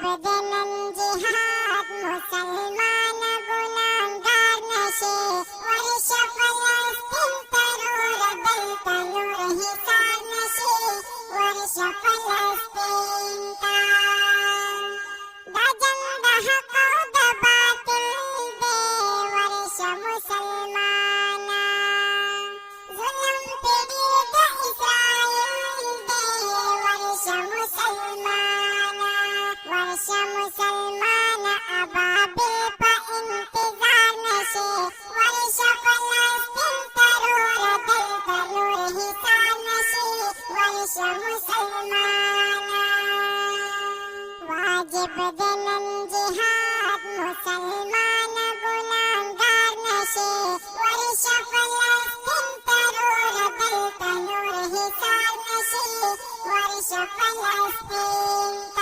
बदनन जिहाद मुसलमान गुनाहगार नशे वर्ष फलस्तीन तरूर बल तनूर हिसार नशे वर्ष फलस्तीन का दजन दहको दबातिल दे वर्ष मुसलमाना जुल्म पीड़ित इस्राएल दे वर्ष मुसलमाना वर्ष मुसलमाना अबाबिल पा इंतजार नशे वर्ष फलस्तीन तरूर दल तनूर हिसार नशे वर्ष मुसलमाना वाजिब दनन जिहाद मुसलमान गुनाहगार नशे वर्ष फलस्तीन तरूर दल तनूर हिसार नशे वर्ष फलस्तीन